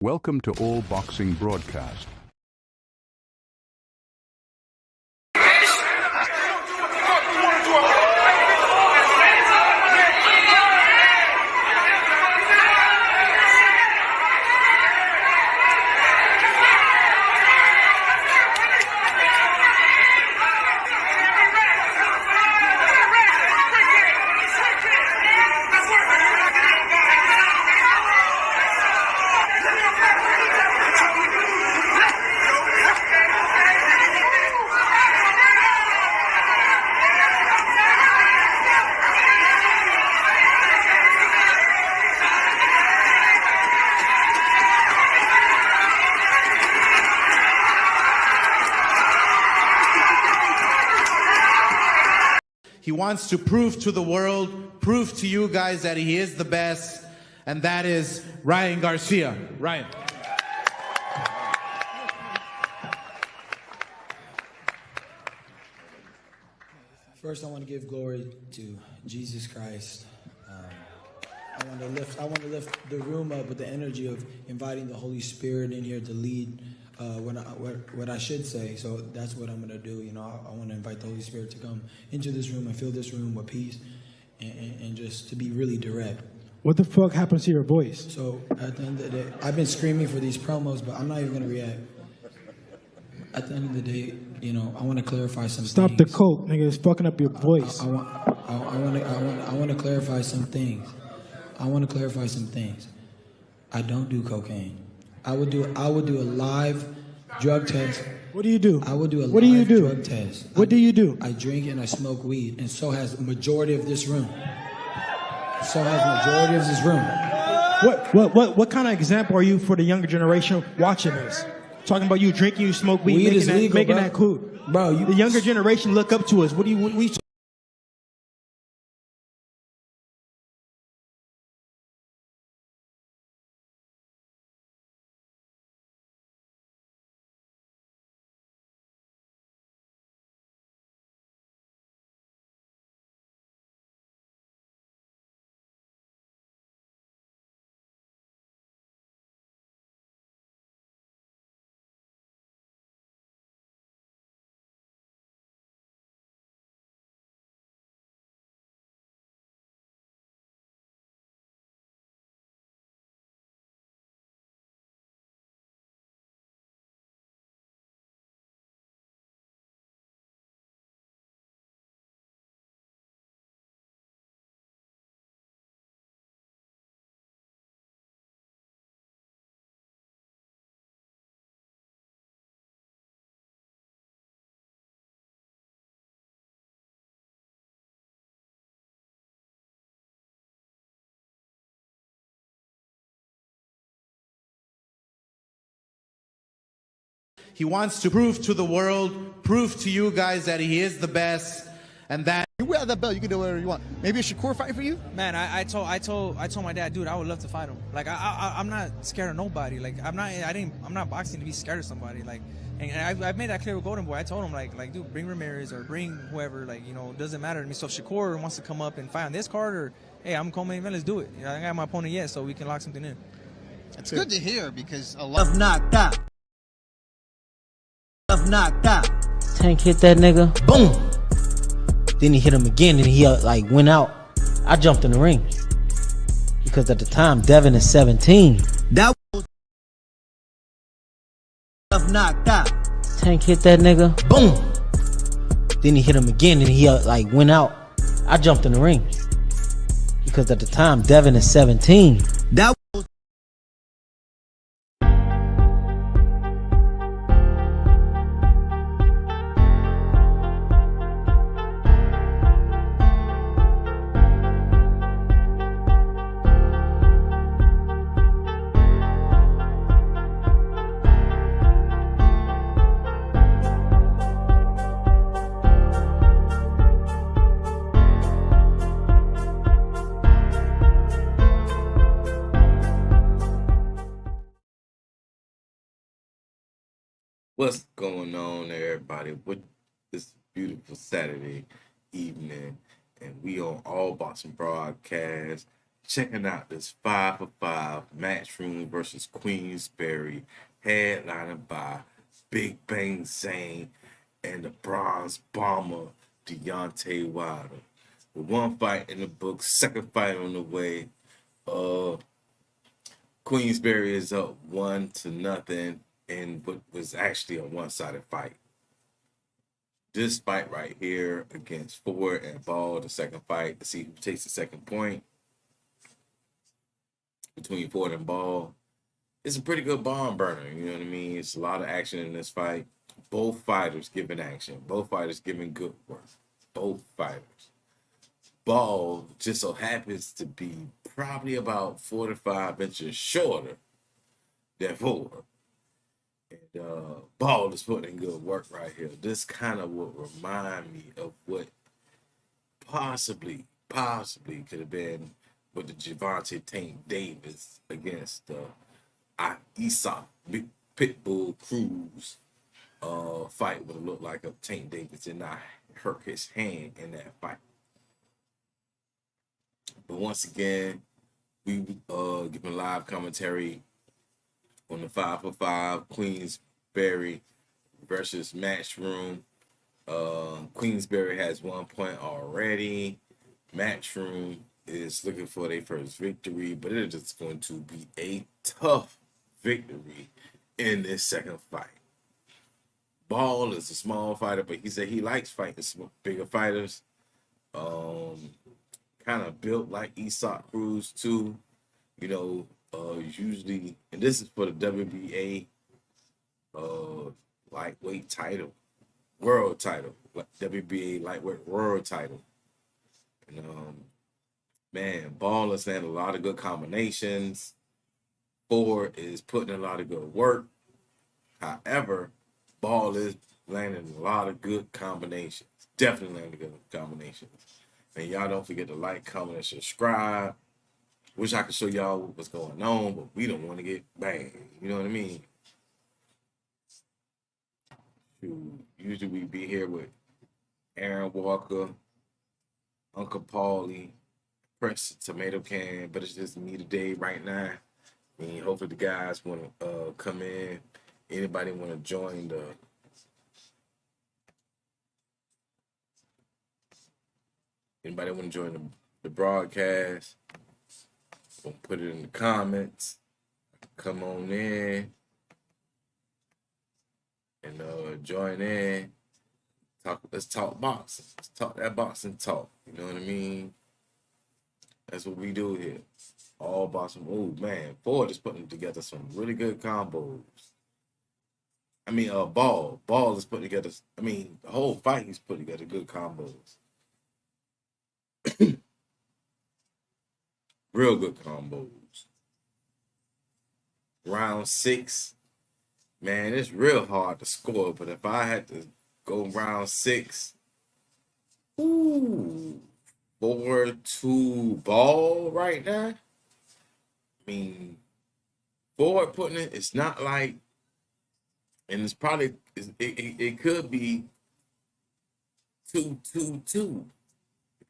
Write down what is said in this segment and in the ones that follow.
Welcome to All Boxing Broadcast. He wants to prove to the world, prove to you guys that he is the best, and that is Ryan Garcia. Ryan. First, I want to give glory to Jesus Christ. I want to lift the room up with the energy of inviting the Holy Spirit in here to lead what I should say. So that's what I'm going to do. You know, I want to invite the Holy Spirit to come into this room and fill this room with peace and just to be really direct. What the fuck happens to your voice? So at the end of the day, I've been screaming for these promos, but I'm not even going to react. At the end of the day, you know, I want to clarify some things. Stop the coke, nigga. It's fucking up your voice. I want to clarify some things. I don't do cocaine. I would do a live drug test. What do you do? I would do a what do you live do? drug test. What do you do? I drink and I smoke weed, and so has the majority of this room. So has the majority of this room. What kind of example are you for the younger generation watching this? Talking about you drinking, you smoke weed, Weed is legal, making bro. that cool. Bro, The younger generation look up to us. What do you? He wants to prove to the world, prove to you guys that he is the best, and that You wear that belt, you can do whatever you want. Maybe a Shakur fight for you? Man, I told my dad, dude, I would love to fight him. Like I'm not scared of nobody. Like I'm not boxing to be scared of somebody. Like, and I made that clear with Golden Boy. I told him like, dude, bring Ramirez or bring whoever. Like, you know, it doesn't matter to me. So if Shakur wants to come up and fight on this card, or hey, I'm co-main event, let's do it. You know, I ain't got my opponent yet, so we can lock something in. It's good to hear because a lot Love knocked out. Tank hit that nigga. Boom. Then he hit him again and he like went out. I jumped in the ring. Because at the time, Devin is 17. That was love knocked out. Tank hit that nigga. Boom. Then he hit him again and he like went out. I jumped in the ring. Because at the time, Devin is 17. That was What's going on, everybody? With this beautiful Saturday evening, and we on All Boxing Broadcast. checking out this 5-for-5 Matchroom versus Queensberry, headlined by Big Bang Zang and the Bronze Bomber Deontay Wilder. With one fight in the book, second fight on the way. Queensberry is up 1-0 in what was actually a one-sided fight. This fight right here against Ford and Ball, the second fight, to see who takes the second point between Ford and Ball. It's a pretty good barn burner, you know what I mean? It's a lot of action in this fight. Both fighters giving action. Both fighters giving good work. Both fighters. Ball just so happens to be probably about 4 to 5 inches shorter than Ford. And Ball is putting in good work right here. This kind of would remind me of what possibly could have been with the Javante Tank Davis against Isak Pitbull Cruz fight would have looked like if Tank Davis did not hurt his hand in that fight. But once again, we giving live commentary on the 5-for-5 Queensberry versus Matchroom. Queensberry has 1 point already. Matchroom is looking for their first victory, but it is going to be a tough victory in this second fight. Ball is a small fighter, but he said he likes fighting bigger fighters. Kind of built like Isak Cruz too. You know, usually, and this is for the WBA lightweight title, world title, WBA lightweight world title. And man, Ball is saying a lot of good combinations. Ford is putting in a lot of good work. However, Ball is landing a lot of good combinations. Definitely landing good combinations. And y'all don't forget to like, comment, and subscribe. Wish I could show y'all what's going on, but we don't want to get banged. You know what I mean? Shoot. Usually we be here with Aaron Walker, Uncle Paulie, Prince Tomato Can, but it's just me today right now. I mean, hopefully the guys want to come in. Anybody want to join the broadcast? We'll put it in the comments. Come on in and join in. Let's talk boxing. Let's talk that boxing talk. You know what I mean? That's what we do here. All boxing. Oh man, Ford is putting together some really good combos. I mean, Ball is putting together. I mean, the whole fight he's putting together good combos. Real good combos. Round 6, man, it's real hard to score. But if I had to go round 6, 4-2 Ball right now. I mean, Ford putting it. It's not like, and it's probably it could be 2-2-2.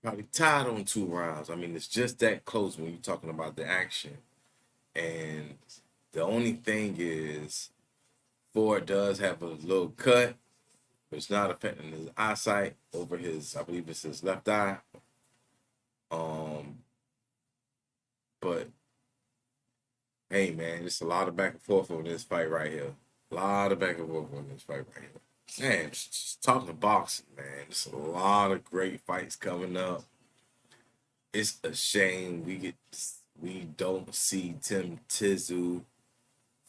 Probably tied on 2 rounds. I mean, it's just that close when you're talking about the action. And the only thing is, Ford does have a little cut, but it's not affecting his eyesight over his, I believe it's his left eye. But hey, man, it's a lot of back and forth on this fight right here. A lot of back and forth on this fight right here. Man, just talking boxing, man. There's a lot of great fights coming up. It's a shame we don't see Tim Tszyu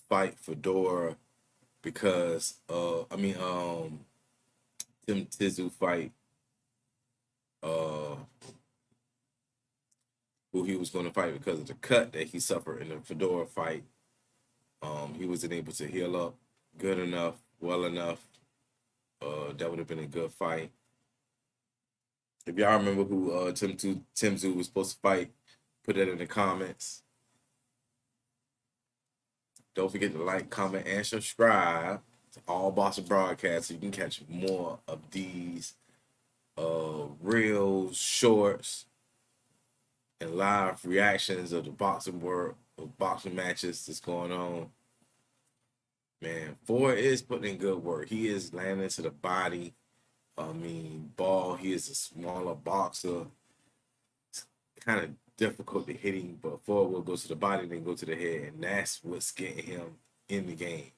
fight Fedora because Tim Tszyu fight who he was going to fight because of the cut that he suffered in the Fedora fight. He wasn't able to heal up good enough, well enough. That would have been a good fight. If y'all remember who Tim Tszyu was supposed to fight, put that in the comments. Don't forget to like, comment, and subscribe to All Boxing Broadcasts so you can catch more of these reels, shorts, and live reactions of the boxing world, of boxing matches that's going on. Man, Ford is putting in good work. He is landing to the body. I mean, Ball, he is a smaller boxer. It's kind of difficult to hit him, but Ford will go to the body, then go to the head, and that's what's getting him in the game.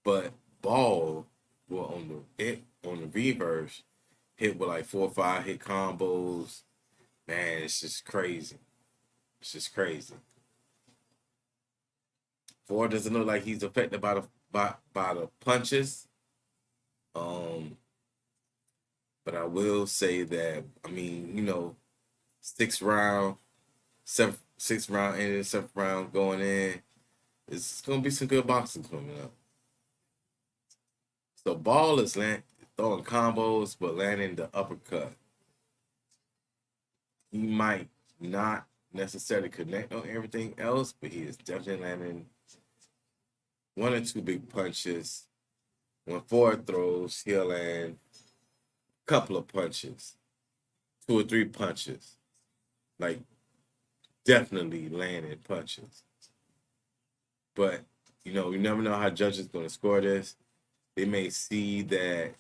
But Ball will on the reverse hit with like 4 or 5 hit combos. Man, it's just crazy. It's just crazy. Ford doesn't look like he's affected by the punches. But I will say that, I mean, you know, 6th round ended, 7th round going in. It's gonna be some good boxing coming up. So Ball is throwing combos, but landing the uppercut. He might not necessarily connect on everything else, but he is definitely landing 1 or 2 big punches. When Ford throws, he'll land a couple of punches, 2 or 3 punches. Like, definitely landing punches. But, you know, you never know how judges going to score this. They may see that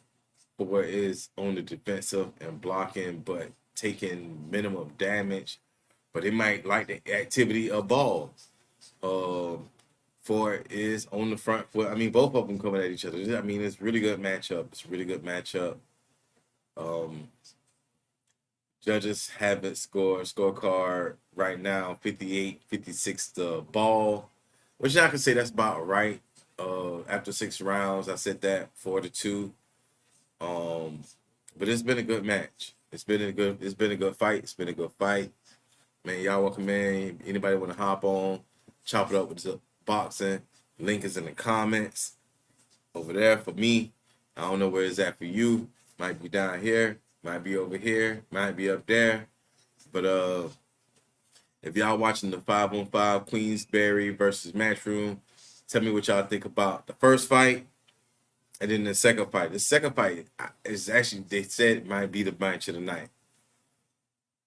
Ford is on the defensive and blocking, but taking minimum damage. But they might like the activity of Ball. Ford is on the front foot. I mean, both of them coming at each other. I mean, it's a really good matchup. It's a really good matchup. Judges have it scorecard right now, 58-56 to Ball, which I can say that's about right. After 6 rounds, I said that 4-2. But it's been a good match. It's been a good fight. Man, y'all welcome in. Anybody want to hop on, chop it up with the boxing? Link is in the comments over there for me. I don't know where it's at for you. Might be down here, might be over here, might be up there. But if y'all watching the 5-on-5 Queensberry versus Matchroom, tell me what y'all think about the first fight and then the second fight. The second fight is actually, they said it might be the match of the night.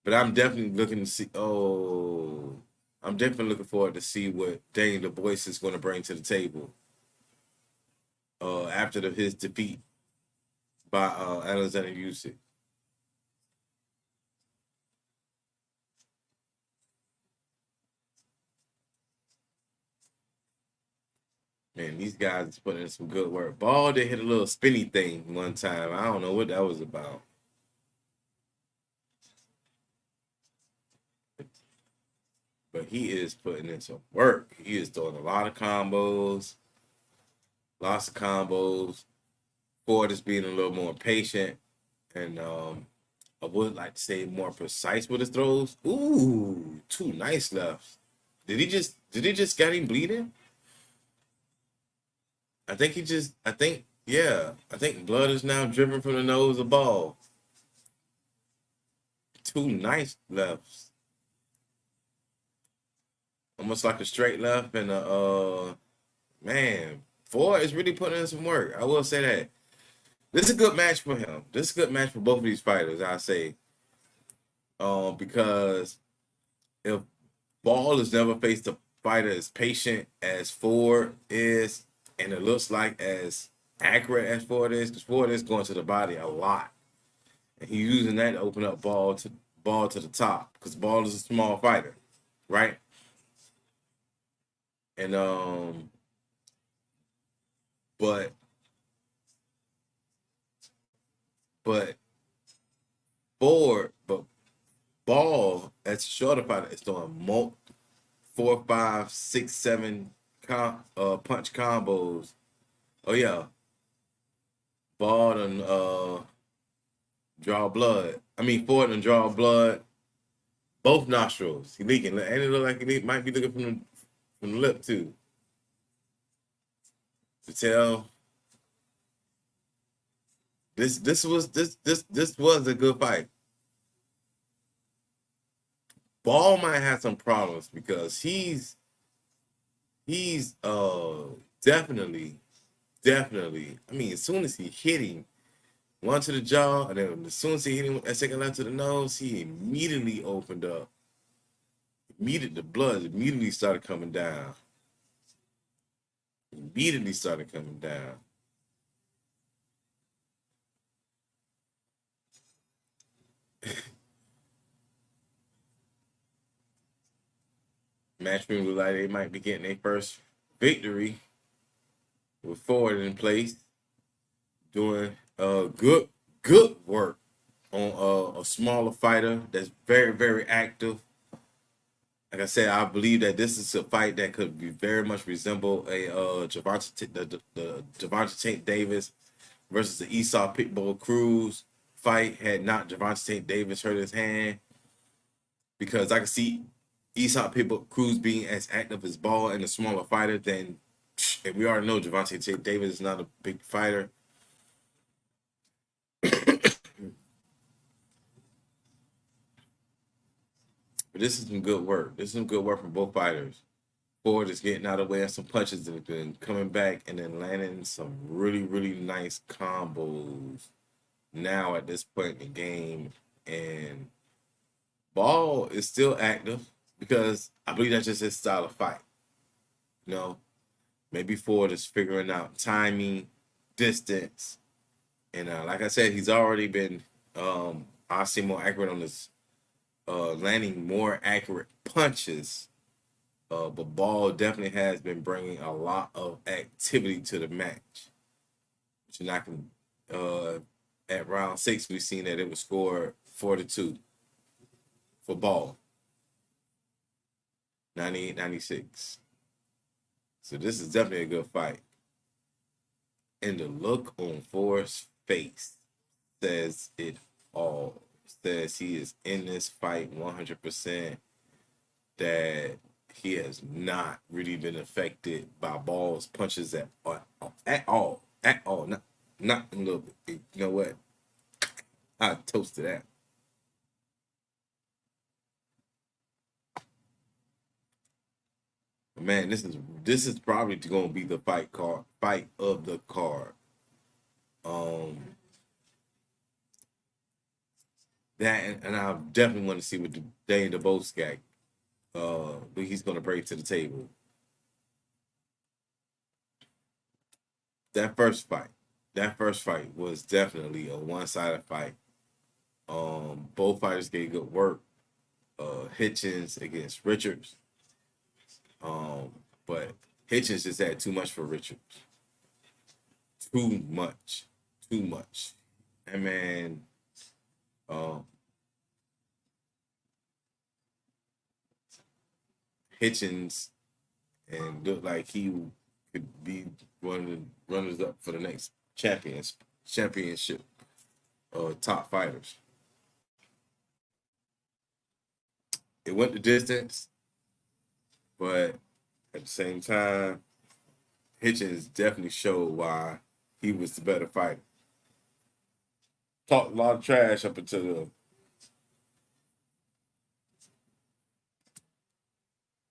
But I'm definitely looking to see, I'm definitely looking forward to see what Daniel Du Bois is going to bring to the table after his defeat by Alexander Usyk. Man, these guys is putting in some good work. Ball did hit a little spinny thing one time. I don't know what that was about. But he is putting in some work. He is throwing a lot of combos. Lots of combos. Ford is being a little more patient. And I would like to say more precise with his throws. Ooh, 2 nice lefts. Did he just get him bleeding? I think blood is now driven from the nose of Ball. 2 nice lefts. Almost like a straight left and man, Ford is really putting in some work. I will say that. This is a good match for him. This is a good match for both of these fighters, I say. Because if Ball has never faced a fighter as patient as Ford is, and it looks like as accurate as Ford is, because Ford is going to the body a lot. And he's using that to open up Ball to the top, because Ball is a small fighter, right? And but Ball as a shorter fighter is doing 4, 5, 6, 7 punch combos. Oh yeah, Ball done draw blood. I mean, Ford done draw blood. Both nostrils. He leaking, and it look like he might be looking from the lip too. To tell this was a good fight. Ball might have some problems because he's definitely. I mean, as soon as he hit him, one to the jaw, and then as soon as he hit him a second left to the nose, he immediately opened up the blood immediately started coming down. Immediately started coming down. Matchroom look like they might be getting their first victory with Ford in place, doing good work on a smaller fighter that's very, very active. Like I said, I believe that this is a fight that could be very much resemble a the Gervonta Tank Davis versus the Esau Pitbull Cruz fight had not Gervonta Tank Davis hurt his hand, because I can see Esau Pitbull Cruz being as active as Ball and a smaller fighter than, and we already know Gervonta Tank Davis is not a big fighter. But this is some good work. This is some good work from both fighters. Ford is getting out of the way of some punches and then coming back and then landing some really, really nice combos now at this point in the game. And Ball is still active because I believe that's just his style of fight. You know, maybe Ford is figuring out timing, distance. And like I said, he's already been, I see more accurate on his landing more accurate punches, but Ball definitely has been bringing a lot of activity to the match. Which I can, at round 6, we've seen that it was scored 4-2 for Ball, 98-96. So this is definitely a good fight. And the look on Ford's face says it all. Says he is in this fight 100%, that he has not really been affected by Ball's punches at all, not a little bit. You know what? I toast to that. But man, this is probably going to be the fight of the card. That and I definitely want to see what Dane DeBose got. But he's going to bring to the table. That first fight was definitely a one-sided fight. Both fighters gave good work. Hitchens against Richards. But Hitchens just had too much for Richards. Too much. And man, Hitchens and looked like he could be one of the runners up for the next championship top fighters. It went the distance, but at the same time, Hitchens definitely showed why he was the better fighter. Talked a lot of trash up until the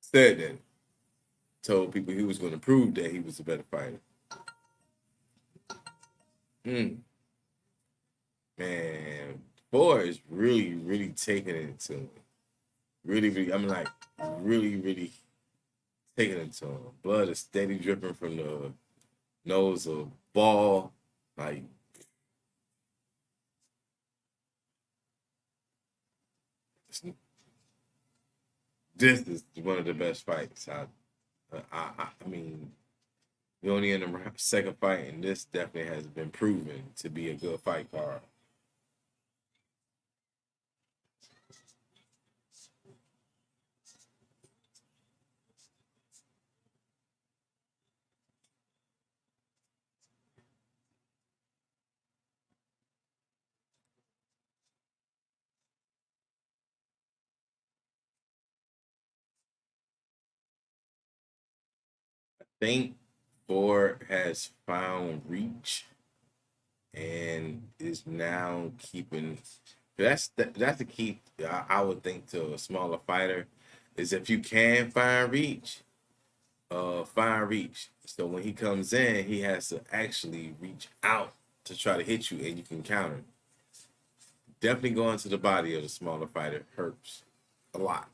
said that, told people he was going to prove that he was a better fighter. Man, boy is really, really taking it to him. Really, really taking it to him. Blood is steady dripping from the nose of Ball. Like, this is one of the best fights. I mean, we're only in the second fight, and this definitely has been proven to be a good fight card. I think Ford has found reach and is now keeping. That's the key. I would think to a smaller fighter is if you can find reach. So when he comes in, he has to actually reach out to try to hit you, and you can counter. Definitely going to the body of the smaller fighter hurts a lot.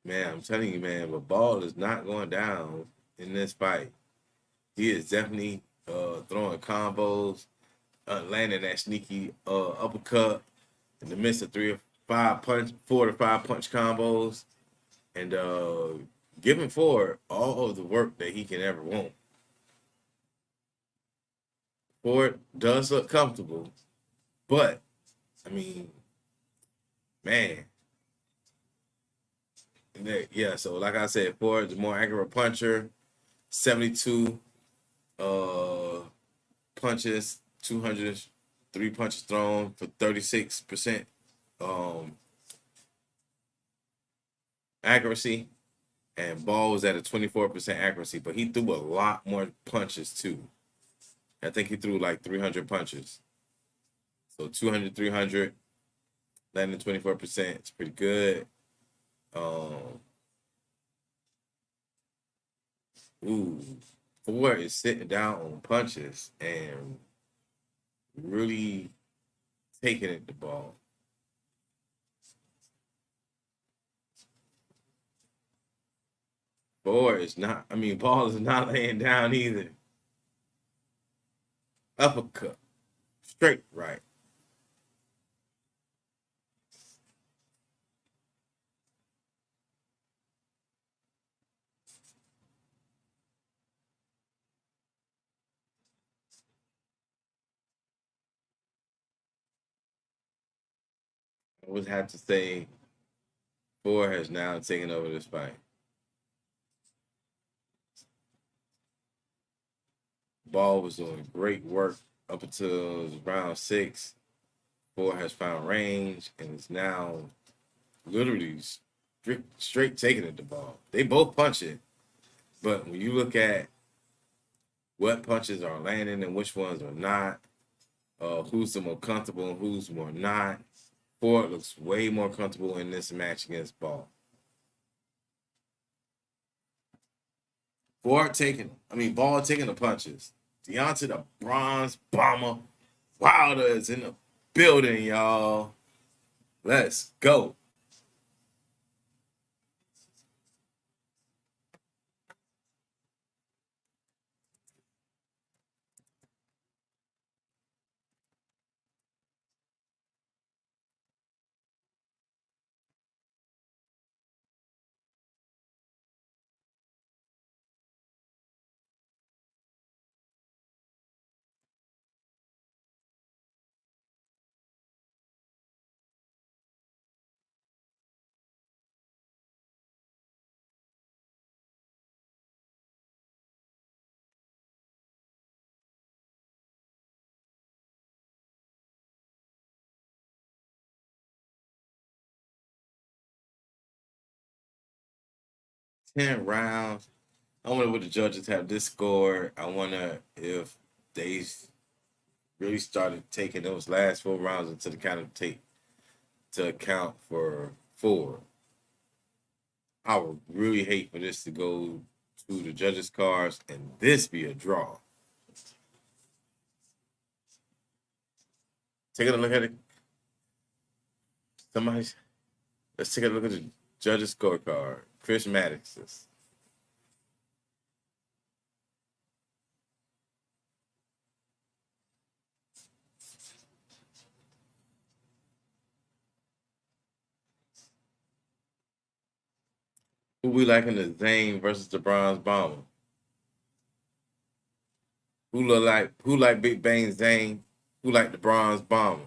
Man, I'm telling you, man, but Ball is not going down in this fight. He is definitely throwing combos, landing that sneaky uppercut in the midst of 4 to 5 punch combos, and giving Ford all of the work that he can ever want. Ford does look comfortable, but I mean, man, yeah. So like I said, Ford's a more accurate puncher. 72 punches, 203 punches thrown for 36% accuracy, and Ball was at a 24% accuracy, but he threw a lot more punches too. I think he threw like 300 punches. So 200, 300, landing 24%. It's pretty good. Ford is sitting down on punches and really taking it the Ball. Ball is not laying down either. Uppercut. Straight right. I would have to say Ford has now taken over this fight. Ball was doing great work up until round 6. Ford has found range and is now literally straight taking it the Ball. They both punch it, but when you look at what punches are landing and which ones are not, who's the more comfortable and who's more not, Ford looks way more comfortable in this match against Ball. Ball taking the punches. Deontay the Bronze Bomber Wilder is in the building, y'all. Let's go. Ten rounds. I wonder what the judges have this score. I wonder if they really started taking those last 4 rounds into the to account for 4. I would really hate for this to go to the judges' cards and this be a draw. Taking a look at it. Let's take a look at the judges' scorecard. Chris Maddox's. Who we liking the Zang versus the Bronze Bomber? Who like Big Bang Zang? Who like the Bronze Bomber?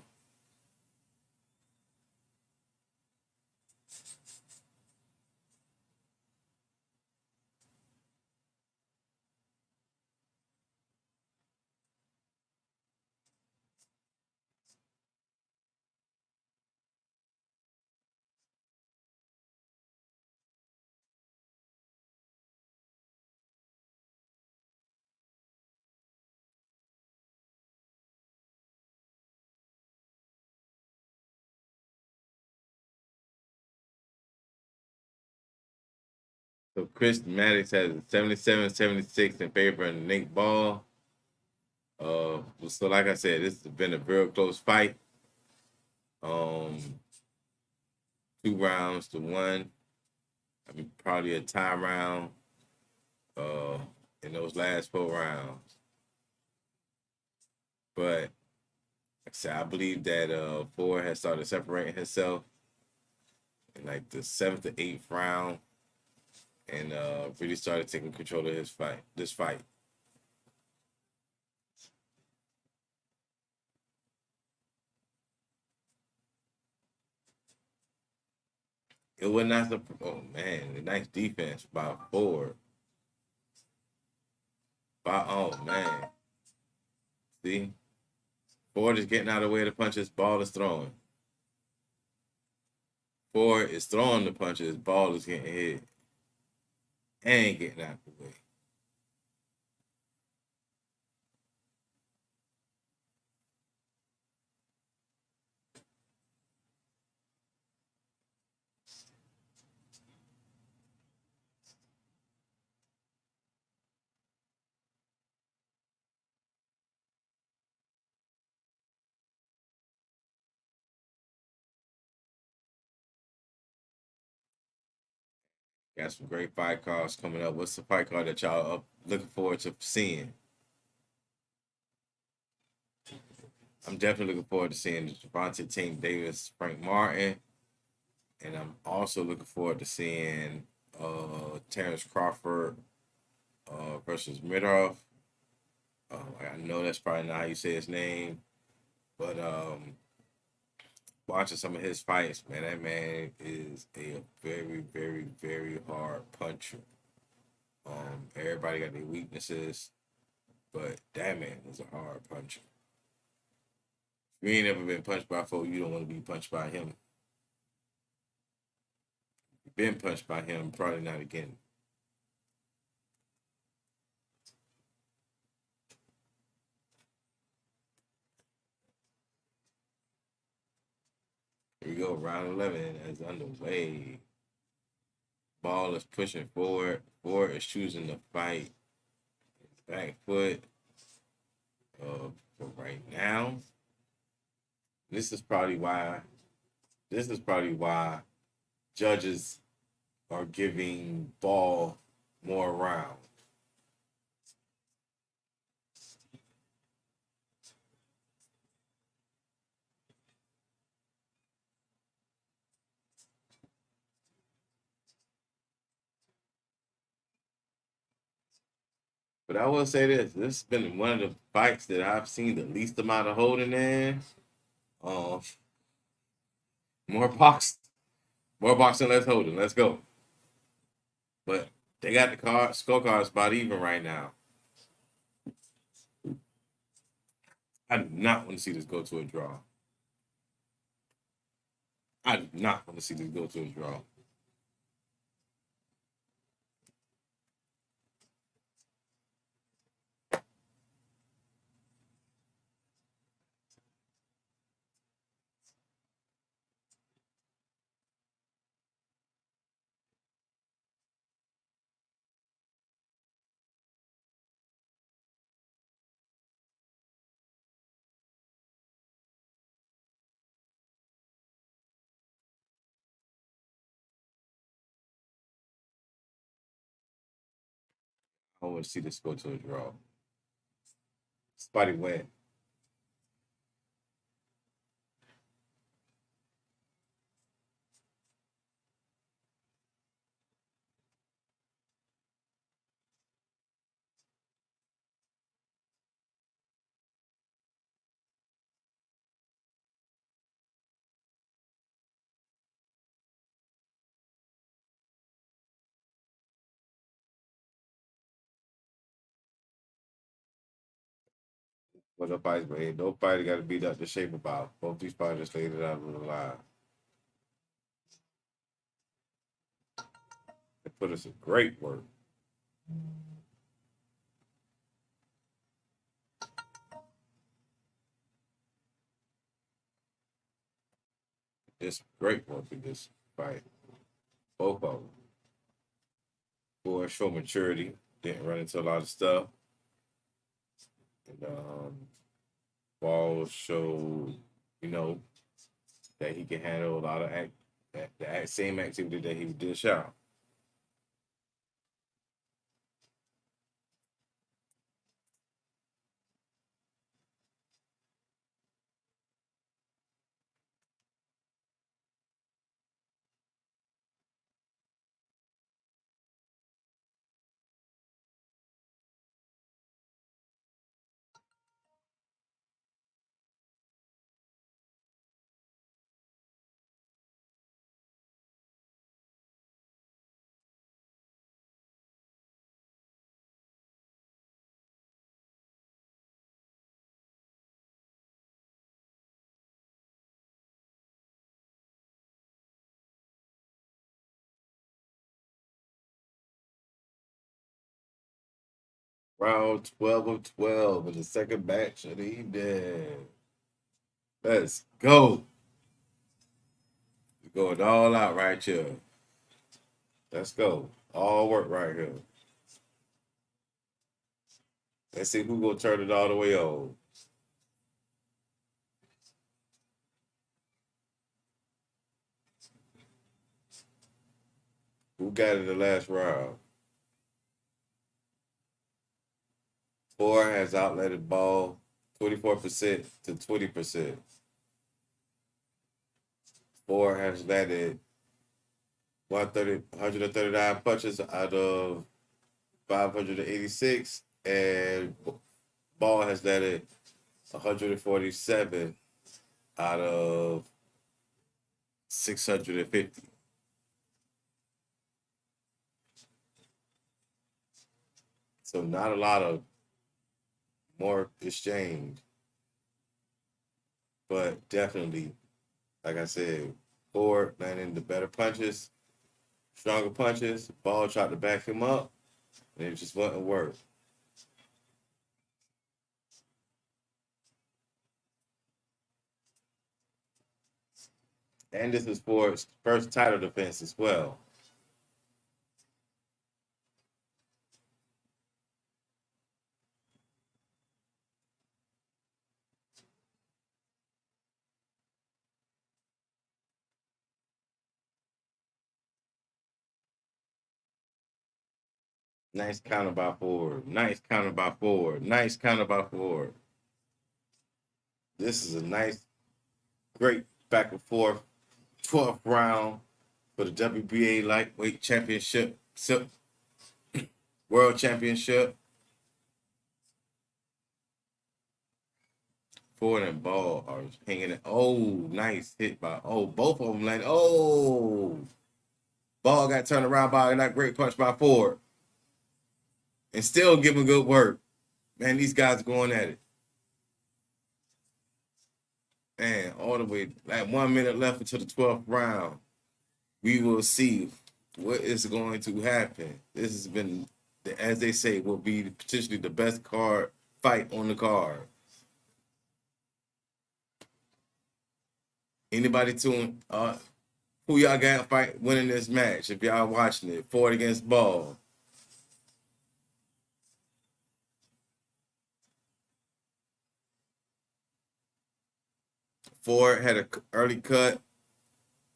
So Chris Maddox has 77-76 in favor of Nate Ball. So like I said, this has been a very close fight. 2 rounds to 1. I mean, probably a time round in those last 4 rounds. But like I said, I believe that Ford has started separating himself in like the 7th to 8th round, and really started taking control of this fight. It was not the a nice defense by Ford. Oh man, see, Ford is getting out of the way of the punches. Ball is throwing. Ford is throwing the punches. Ball is getting hit and getting out of the way. Got some great fight cards coming up. What's the fight card that y'all up looking forward to seeing? I'm definitely looking forward to seeing the Javante Tank Davis, Frank Martin, and I'm also looking forward to seeing Terrence Crawford versus Middorf. I know that's probably not how you say his name, but watching some of his fights, man, that man is a very, very, very hard puncher. Everybody got their weaknesses, but that man is a hard puncher. If you ain't ever been punched by folk, you don't want to be punched by him. If you've been punched by him, probably not again. Here we go, round 11 is underway. Ball is pushing forward. Ford is choosing to fight his back foot. For right now, this is probably why judges are giving Ball more rounds. But I will say this has been one of the fights that I've seen the least amount of holding in. More boxing, less holding. Let's go. But they got the scorecards about even right now. I do not want to see this go to a draw. I do not want to see this go to a draw. I want to see this go to a draw. Spotty win. But no fights, but hey, nobody got to beat up the shape about. Both these fighters laid it out on the line. They put us in great work. This great work in this fight. Both of them. Boy, show maturity. Didn't run into a lot of stuff. And Ball showed, that he can handle a lot of the same activity that he dish out. Round 12 of 12 in the second match of the evening. Let's go. We're going all out right here. Let's go. All work right here. Let's see who gonna turn it all the way on. Who got it the last round? Four has outletted ball 24% to 20%. Four has landed 139 punches out of 586, and ball has landed 147 out of 650. So not a lot of more exchange, but definitely, like I said, Ford landing the better punches, stronger punches. Ball tried to back him up, and it just wouldn't work. And this is Ford's first title defense as well. Nice counter by Ford. Nice counter by Ford. Nice counter by Ford. This is a nice, great back and forth 12th round for the WBA Lightweight Championship, World Championship. Ford and Ball are hanging it. Oh, nice hit by, both of them landed. Oh, Ball got turned around by that great punch by Ford. And still giving good work. Man, these guys are going at it. Man, all the way, like 1 minute left until the 12th round. We will see what is going to happen. This has been, as they say, will be potentially the best fight on the card. Anybody tune? Who y'all got fight winning this match? If y'all watching it, Ford against Ball. Ford had an early cut.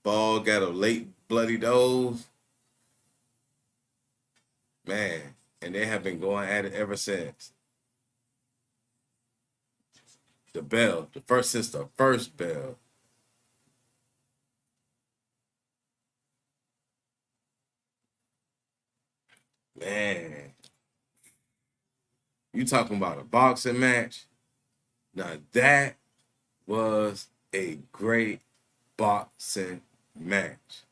Ball got a late bloody nose. Man, and they have been going at it ever since. The bell, since the first bell. Man, you talking about a boxing match? Now that was a great boxing match.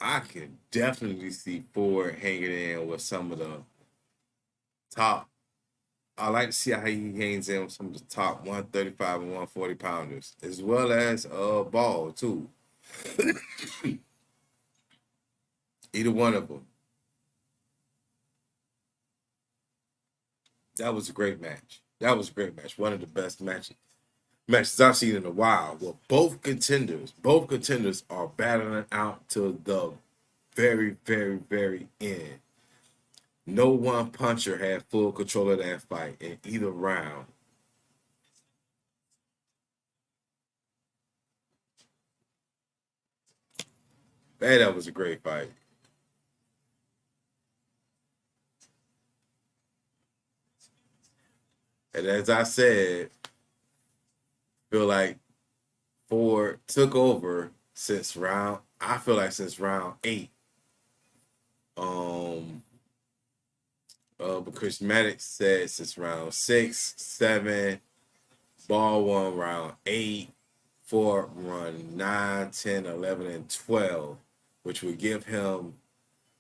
I can definitely see Ford hanging in with some of the top. I like to see how he hangs in with some of the top 135 and 140 pounders, as well as Ball too. Either one of them. That was a great match. That was a great match. One of the best matches I've seen in a while. Well, both contenders are battling out to the very, very, very end. No one puncher had full control of that fight in either round. Man, that was a great fight. And as I said, feel like Ford took over since round 8. Because Maddox said since round 6, 7, Ball won round 8, Ford run 9, 10, 11, and 12, which would give him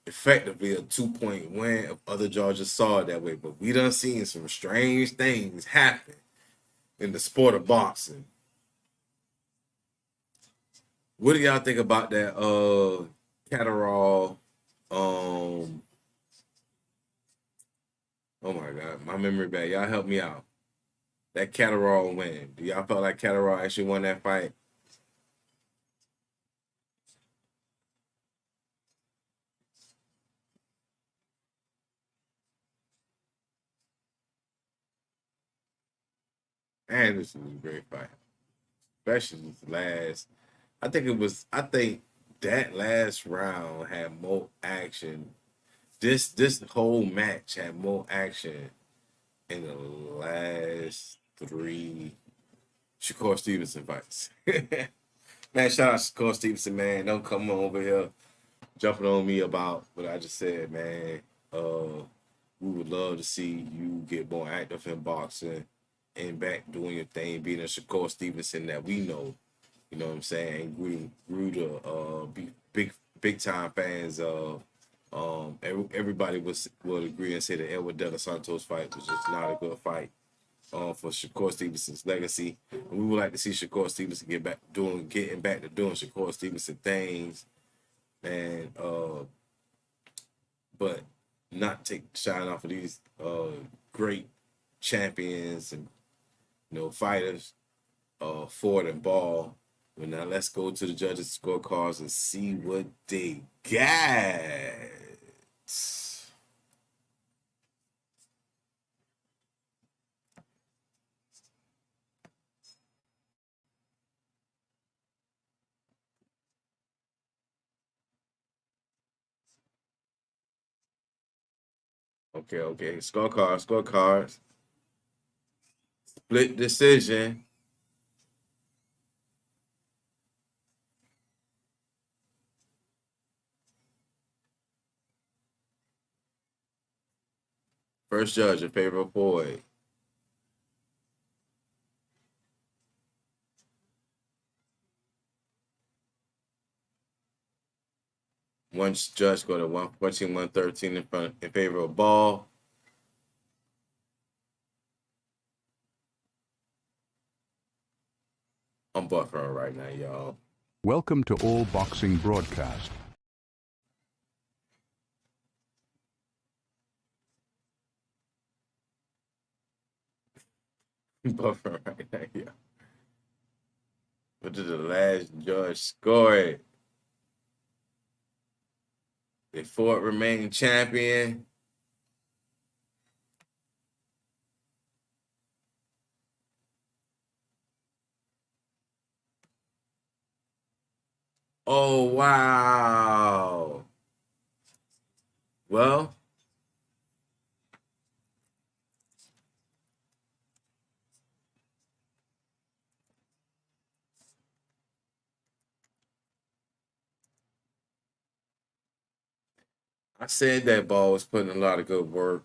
effectively a 2-point win if other judges saw it that way. But we done seen some strange things happen in the sport of boxing. What do y'all think about that Catterall Oh my God, my memory bad. Y'all help me out. That Catterall win. Do y'all feel like Catterall actually won that fight? Man, this was a great fight. Especially this last. I think that last round had more action. This whole match had more action in the last 3 Shakur Stevenson fights. Man, shout out to Shakur Stevenson, man. Don't come over here jumping on me about what I just said, man. We would love to see you get more active in boxing and back doing your thing, being a Shakur Stevenson that we know. You know what I'm saying? Grew to be big time fans of. Everybody would agree and say the Edward De Los Santos fight was just not a good fight for Shakur Stevenson's legacy. And we would like to see Shakur Stevenson getting back to doing Shakur Stevenson things, and but not take shine off of these great champions and fighters, Ford and Ball. But now let's go to the judges' scorecards and see what they got. Okay. Scorecards. Split decision. First judge in favor of Boyd. One judge go to 114, 113 in favor of Ball. I'm buffering right now, y'all. Welcome to All Boxing Broadcast. Buffering right now, y'all. What did the last judge score it? The Ford remaining champion. Oh, wow. Well, I said that Ball was putting a lot of good work.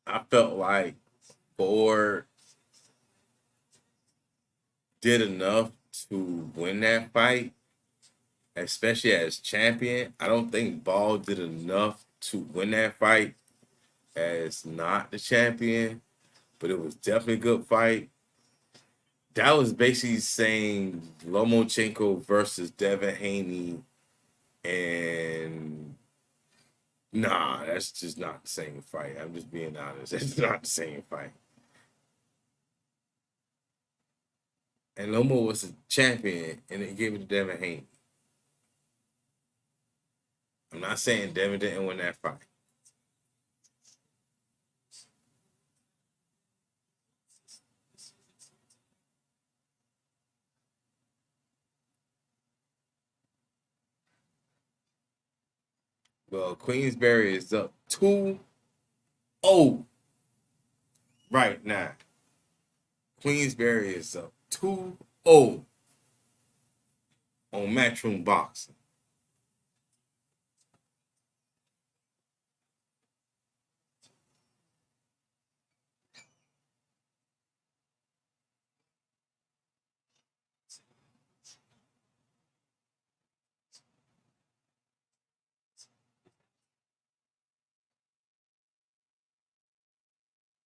I felt like Ford did enough to win that fight, especially as champion. I don't think Ball did enough to win that fight as not the champion, but it was definitely a good fight. That was basically saying Lomachenko versus Devin Haney, and nah, that's just not the same fight. I'm just being honest. It's not the same fight. And Lomo was a champion, and it gave it to Devin Haney. I'm not saying Devin didn't win that fight. Well, Queensberry is up 2-0 right now. Queensberry is up 2-0 on Matchroom Boxing.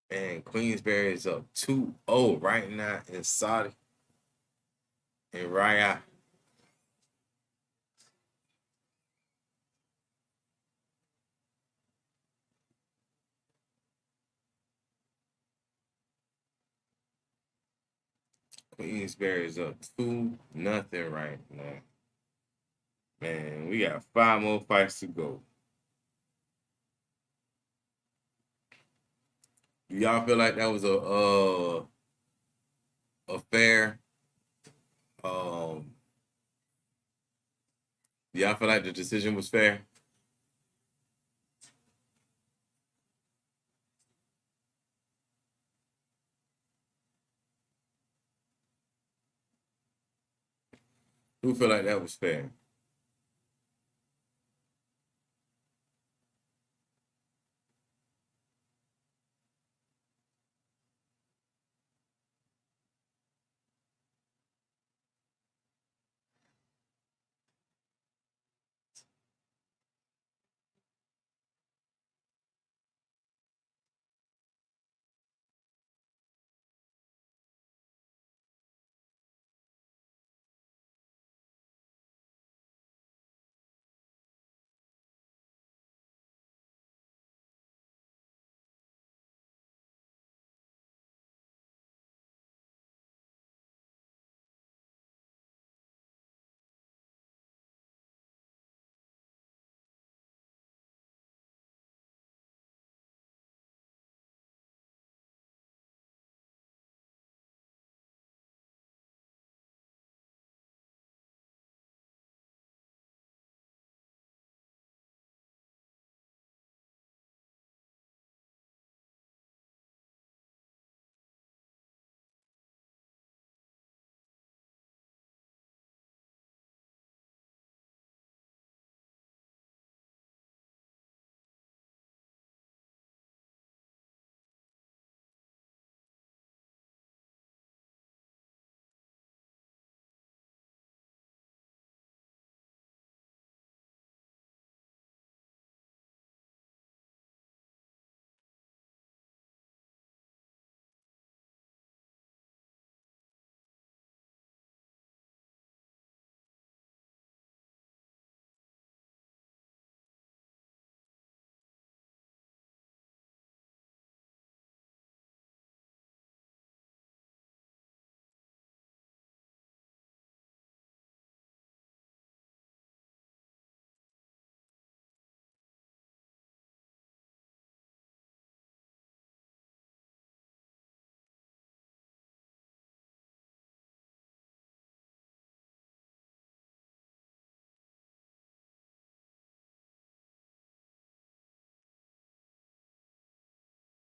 And Queensberry is up 2-0 right now in Saudi and Riyadh. Queensberry is up 2-0 right now. Man, we got 5 more fights to go. Do y'all feel like that was a fair do y'all feel like the decision was fair? Who feel like that was fair?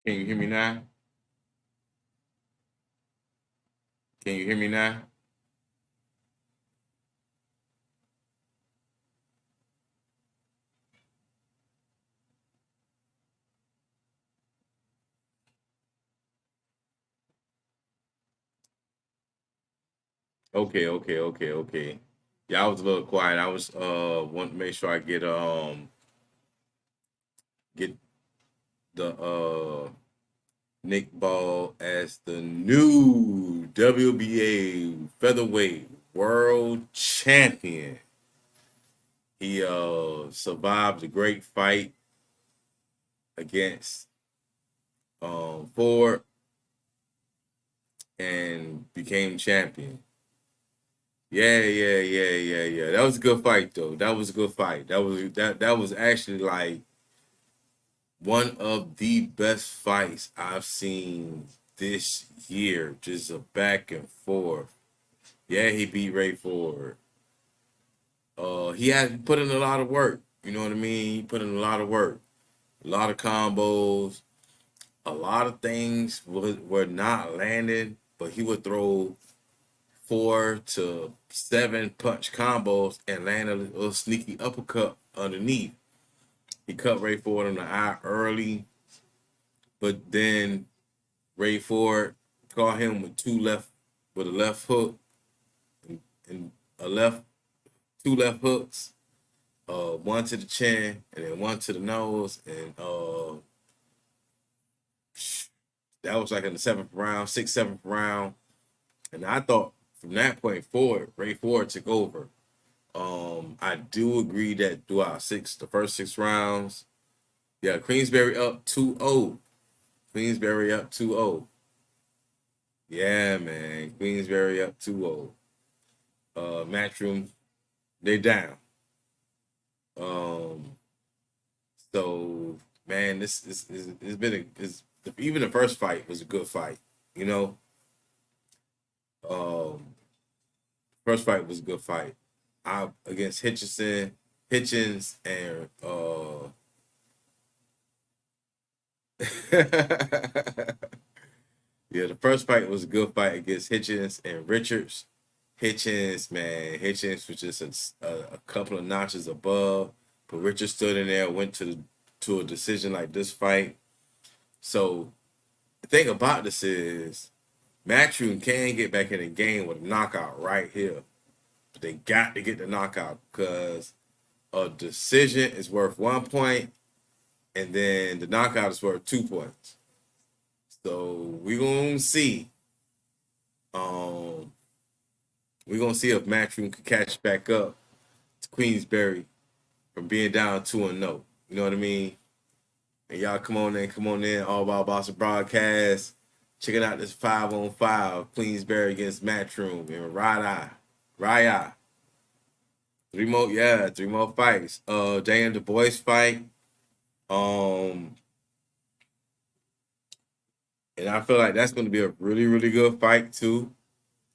Can you hear me now? Can you hear me now? Okay. Yeah, I was a little quiet. I was wanting to make sure I get the Nick Ball as the new WBA featherweight world champion. He survived a great fight against Ford and became champion. Yeah. That was a good fight though. That was a good fight. That was actually like one of the best fights I've seen this year. Just a back and forth. Yeah, he beat Ray Ford. He had put in a lot of work. You know what I mean? He put in a lot of work, a lot of combos, a lot of things were not landing, but he would throw 4 to 7 punch combos and land a little sneaky uppercut underneath. He cut Ray Ford in the eye early, but then Ray Ford caught him with a left hook and two left hooks, one to the chin and then one to the nose, and that was like in the 7th round, 6th, 7th round, and I thought from that point forward, Ray Ford took over. I do agree that throughout the first 6 rounds, yeah, Queensberry up 2-0. Queensberry up 2-0. Yeah, man. Queensberry up 2-0. Matchroom, they down. Um, so man, this is it's been even the first fight was a good fight. You know, um, first fight was a good fight. I against Hitchens, and yeah, the first fight was a good fight against Hitchens and Richards. Hitchens, man, Hitchens was just a couple of notches above, but Richards stood in there, went to a decision like this fight. So the thing about this is Matchroom can get back in the game with a knockout right here. But they got to get the knockout because a decision is worth 1 point, and then the knockout is worth 2 points. So we're gonna see. We're gonna see if Matchroom can catch back up to Queensberry from being down 2-0. You know what I mean? And y'all come on in, All About Boston Broadcast. Checking out this 5-on-5, Queensberry against Matchroom and Raya. Three more fights. Dan Du Bois fight. And I feel like that's gonna be a really, really good fight too.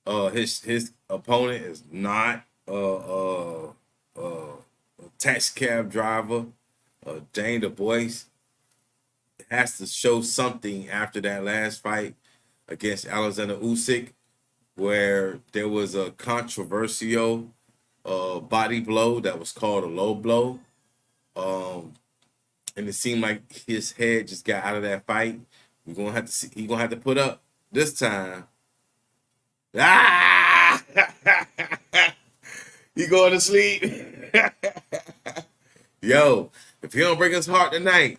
His opponent is not a taxi cab driver. Dane Du Bois has to show something after that last fight against Alexander Usyk, where there was a controversial body blow that was called a low blow. And it seemed like his head just got out of that fight. We're gonna have to see. He's gonna have to put up this time. Ah! He going to sleep. Yo, if he don't break his heart tonight,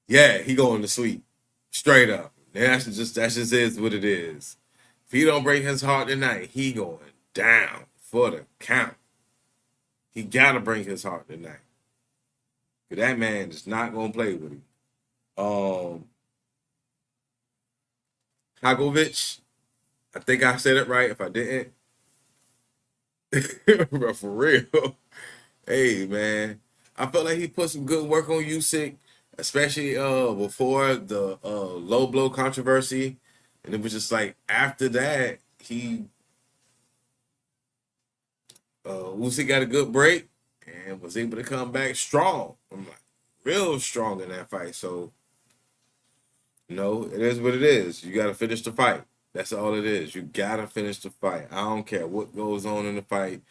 yeah, he going to sleep. Straight up. That just is what it is. If he don't break his heart tonight, he going down for the count. He gotta break his heart tonight. Cause that man is not gonna play with him. Kagovic, I think I said it right. If I didn't, but for real, hey man, I felt like he put some good work on Usyk, especially before the low blow controversy, and it was just like after that Usyk got a good break and was able to come back strong. I'm like real strong in that fight. So it is what it is. You got to finish the fight. That's all it is. You got to finish the fight. I don't care what goes on in the fight.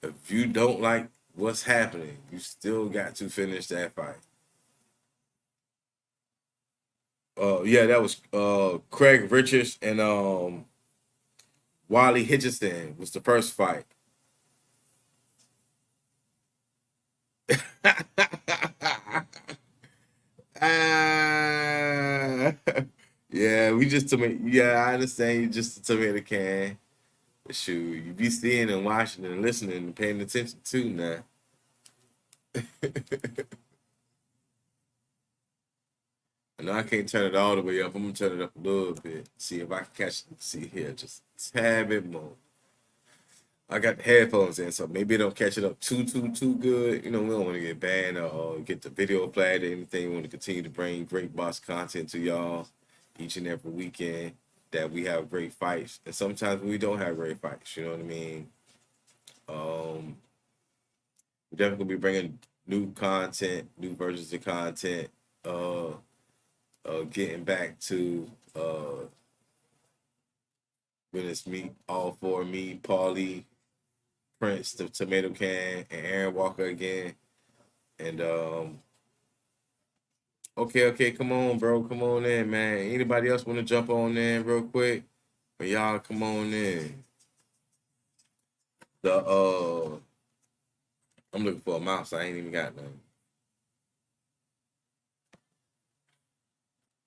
If you don't like what's happening, you still got to finish that fight. Yeah, that was Craig Richards and Wiley Hitchison was the first fight. Yeah, we just I understand you just a tomato can. But shoot, you be seeing and watching and listening and paying attention too now. I know I can't turn it all the way up. I'm gonna turn it up a little bit. See if I can see here just a tad bit more. I got the headphones in, so maybe it don't catch it up too good. We don't want to get banned or get the video flagged or anything. We want to continue to bring great box content to y'all each and every weekend. That we have great fights, and sometimes we don't have great fights. You know what I mean? We're definitely gonna be bringing new content, new versions of content. Getting back to when it's me, all for me, Paulie, Prince, the Tomato Can, and Aaron Walker again. And okay, come on, bro, come on in, man. Anybody else want to jump on in real quick? But y'all come on in. I'm looking for a mouse. I ain't even got none.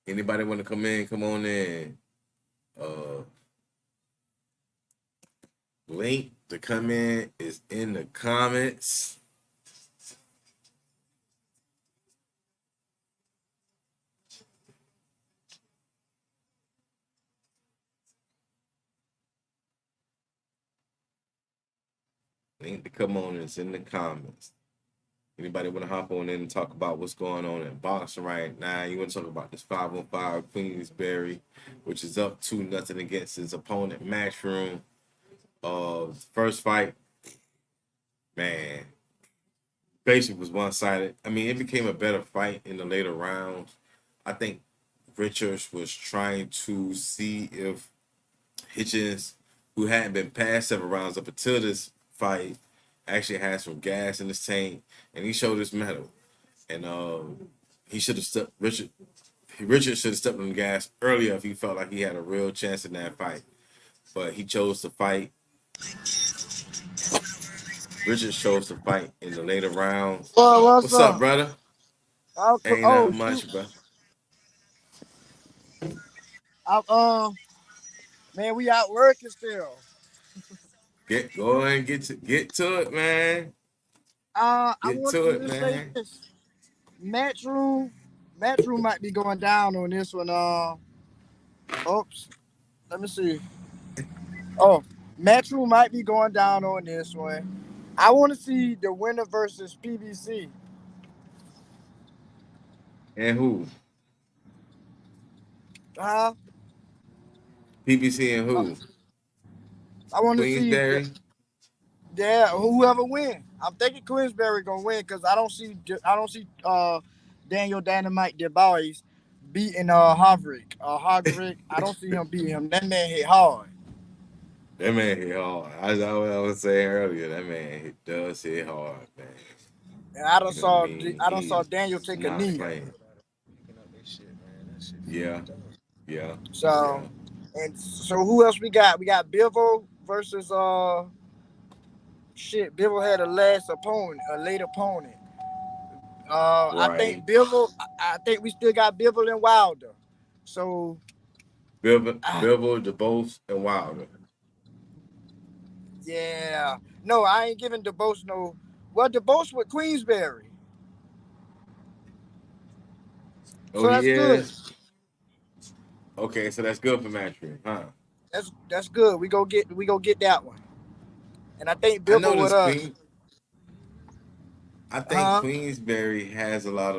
Anybody want to come in? Come on in. Link to come in is in the comments. link to come on is in the comments. Anybody want to hop on in and talk about what's going on in boxing right now? You want to talk about this 5-on-5 Queensberry, which is up 2-0 against his opponent, Matchroom. First fight, man, basically was one-sided. I mean, it became a better fight in the later rounds. I think Richards was trying to see if Hitchens, who hadn't been past 7 rounds up until this fight, actually had some gas in his tank, and he showed his mettle. And he should have stepped. Richard should have stepped on the gas earlier if he felt like he had a real chance in that fight. But he chose to fight. Richard chose to fight in the later rounds. What's up, brother? Ain't nothing much, bro. Man, we out working still. Go ahead and get to it, man. I Get want to to it, just say man. this. Matchroom might be going down on this one. Oops. Let me see. Oh, Matchroom might be going down on this one. I want to see the winner versus PBC. And who? Huh? PBC and who? I want to see. Queensberry? Yeah, whoever win. I'm thinking Queensberry gonna win because I don't see Daniel Dynamite DeBois beating Havrick. Havrick, I don't see him beating him. That man hit hard. That man hit hard. As I was saying earlier, that man does hit hard, man. And I done You know what saw I mean? saw Daniel take a Not knee. playing. Yeah. Yeah. So and so who else we got? We got Bivol versus Bivol had a late opponent. Right. I think Bivol. I think we still got Bivol and Wilder. So Bivol, DeBose, and Wilder. Yeah. No, I ain't giving DeBose no. Well, DeBose with Queensberry. Oh, So that's good. Okay, so that's good for Matchroom, huh? That's good. We go get that one. And I think Bivol with us. I think Queensberry has a lot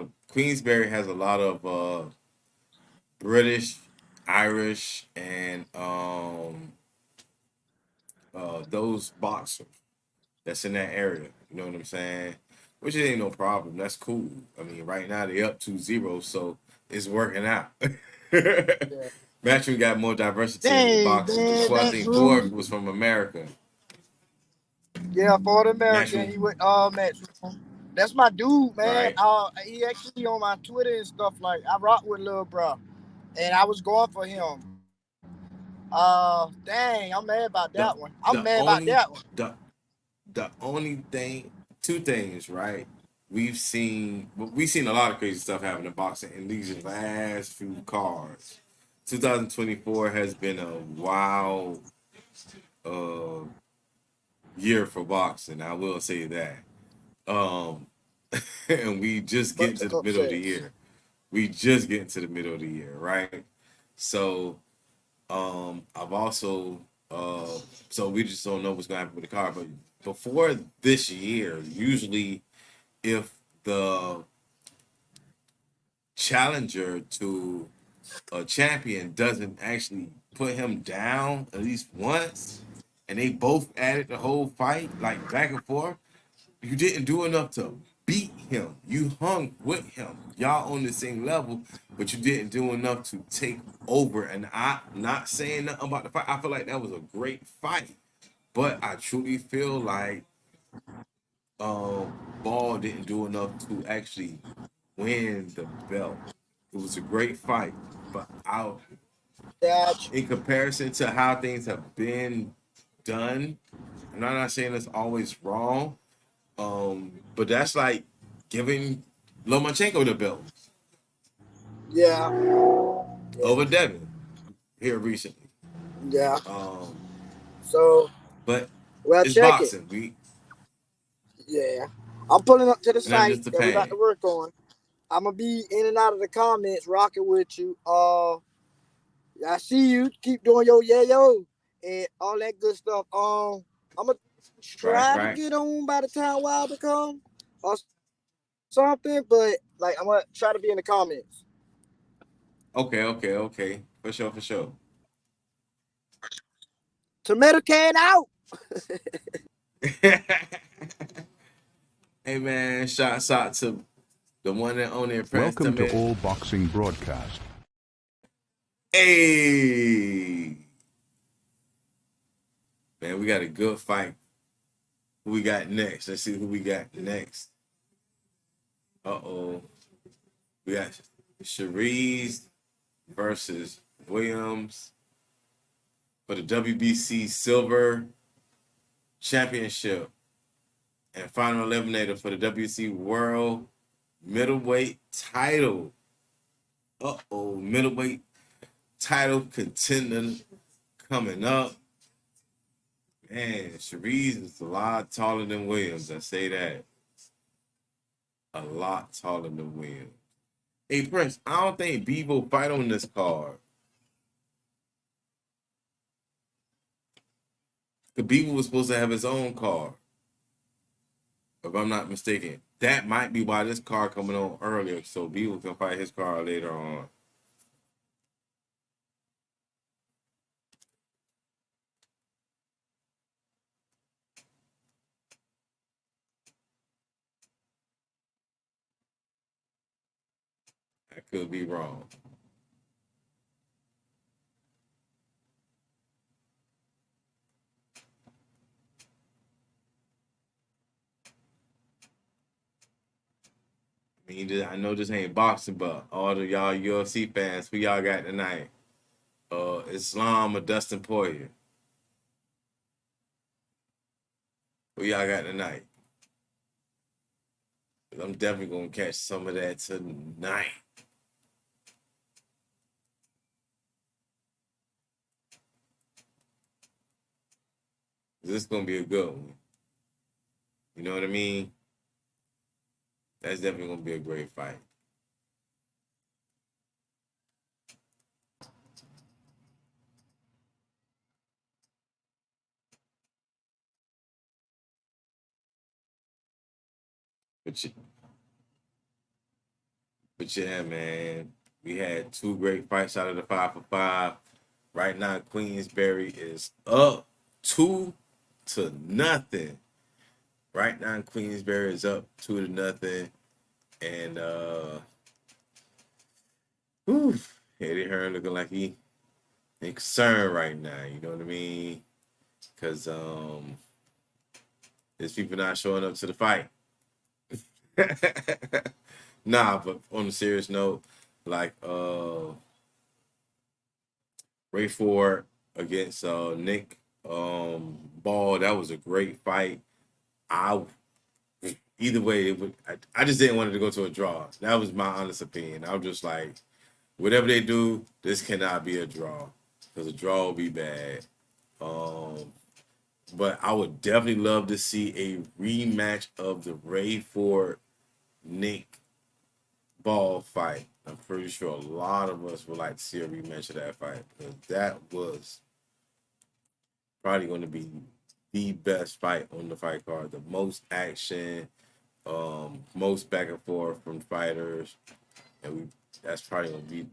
of British, Irish, and those boxers that's in that area. You know what I'm saying? Which ain't no problem. That's cool. I mean, right now they up 2-0, so it's working out. Matchroom got more diversity in boxing. Before I think Borg was from America. Yeah, for the American, he went Matchroom. That's my dude, man. Right. He actually on my Twitter and stuff. Like I rock with Lil Bro, and I was going for him. Dang, I'm mad about that one. The only thing, two things, right? We've seen a lot of crazy stuff happen in boxing in these last few cards. 2024 has been a wild year for boxing. I will say that. And we just get to the middle of the year. Right? So, I've also, so we just don't know what's going to happen with the card. But before this year, usually if the challenger to a champion doesn't actually put him down at least once, and they both added the whole fight, like back and forth, you didn't do enough to beat him. You hung with him. Y'all on the same level, but you didn't do enough to take over. And I'm not saying nothing about the fight. I feel like that was a great fight. But I truly feel like Ball didn't do enough to actually win the belt. It was a great fight. But in comparison to how things have been done, I'm not saying it's always wrong. But that's like giving Lomachenko the belt. Yeah. Over Devin here recently. Yeah. But it's boxing. Yeah. I'm pulling up to the site that we got to work on. I'm gonna be in and out of the comments, rocking with you. I see you. Keep doing your yayo and all that good stuff. I'm gonna try to Right. get on by the time Wilder come or something, but like I'm gonna try to be in the comments. Okay. For sure. Tomato can out. Hey man, shouts out to the one and only Prince Welcome to Tomato. All Boxing Broadcast. Hey, man, we got a good fight. Who we got next? Let's see who we got next. We got Cherise versus Williams for the WBC Silver Championship and final eliminator for the WBC World Middleweight title. Middleweight title contender coming up. Man, Cherise is a lot taller than Williams. I say that. A lot taller than Williams. Hey, Prince, I don't think Bevo fight on this card. Because Bevo was supposed to have his own card. If I'm not mistaken. That might be why this card coming on earlier. So Bevo can fight his card later on. I could be wrong. I know this ain't boxing, but all of y'all UFC fans, who y'all got tonight? Islam or Dustin Poirier? Who y'all got tonight? I'm definitely gonna catch some of that tonight. This is gonna be a good one. You know what I mean? That's definitely gonna be a great fight. But yeah, man, we had two great fights out of the 5 for 5. Right now, Queensberry is up 2-0. Right now, Queensberry is up 2-0, and Eddie Hearn looking like he in concern right now. You know what I mean? Because there's people not showing up to the fight. Nah, but on a serious note, like Ray Ford against Nick Ball, that was a great fight. Either way, I just didn't want it to go to a draw. That was my honest opinion. I'm just like, whatever they do, this cannot be a draw, because a draw will be bad. But I would definitely love to see a rematch of the Ray Ford Nick Ball fight. I'm pretty sure a lot of us would like to see a rematch of that fight, because that was probably going to be the best fight on the fight card. The most action, most back and forth from fighters, and that's probably going to be,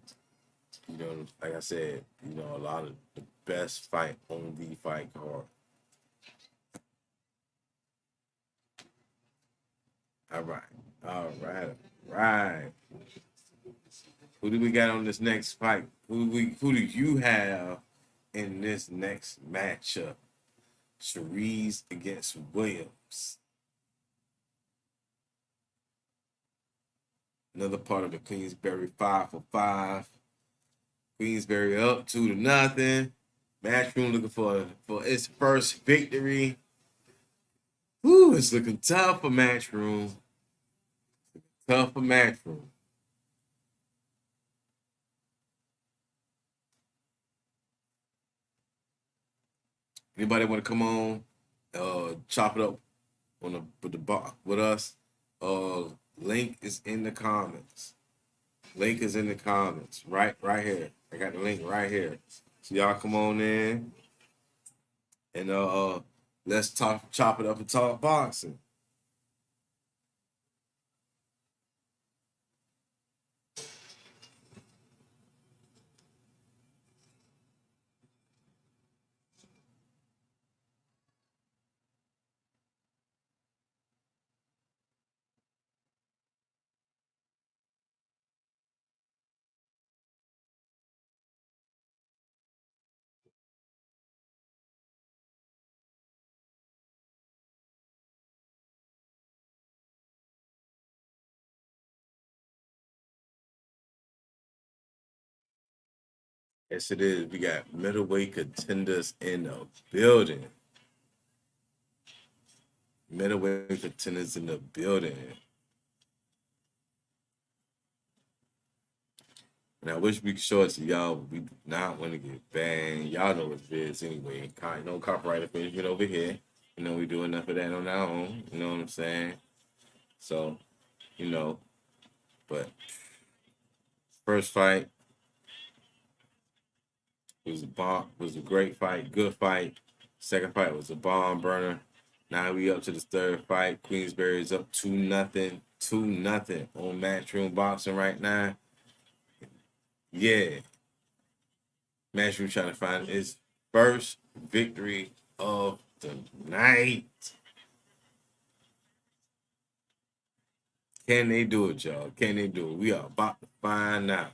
you know, like I said, you know, a lot of the best fight on the fight card. All right. Who do we got on this next fight? Who do you have in this next matchup? Cherise against Williams. Another part of the Queensberry 5 for 5. Queensberry up 2-0. Matchroom looking for its first victory. Woo, it's looking tough for Matchroom. Tough for Matchroom. Anybody want to come on, chop it up with us? Link is in the comments. Link is in the comments, right here. I got the link right here. So y'all come on in and Let's chop it up and talk boxing. Yes, it is. We got middleweight contenders in the building. Middleweight contenders in the building. And I wish we could show it to y'all, but we do not want to get banned. Y'all know what it is anyway. No copyright infringement over here. You know, we do enough of that on our own. You know what I'm saying? So, you know, but first fight was a great fight, good fight. Second fight was a bomb burner. Now we up to this third fight. Queensberry is up 2-0, 2-0 on Matchroom Boxing right now. Yeah. Matchroom trying to find his first victory of the night. Can they do it, y'all? Can they do it? We are about to find out.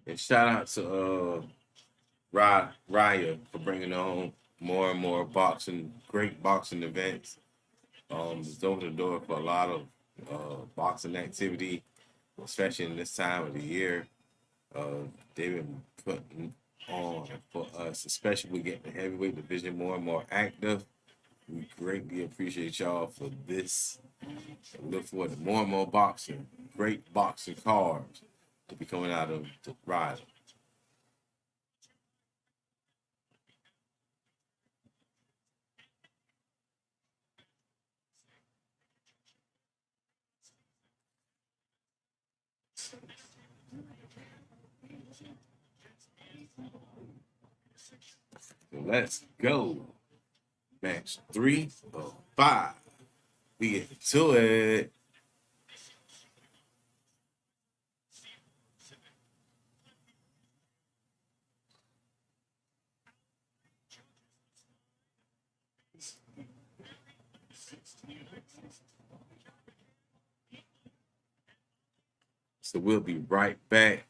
And shout out to Raya for bringing on more and more great boxing events. It's over the door for a lot of boxing activity, especially in this time of the year. They've been putting on for us, especially with getting the heavyweight division more and more active. We greatly appreciate y'all for this. Look forward to more and more boxing, great boxing cards to be coming out of the Ride. Let's go. Match 3 of 5. We get to it. So we'll be right back.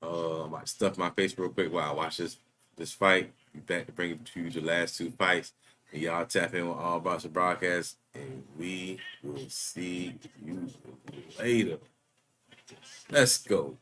I might stuff my face real quick while I watch this fight. Be back to bring to you the last 2 fights. And y'all tap in with All Boxing Broadcast, and we will see you later. Let's go.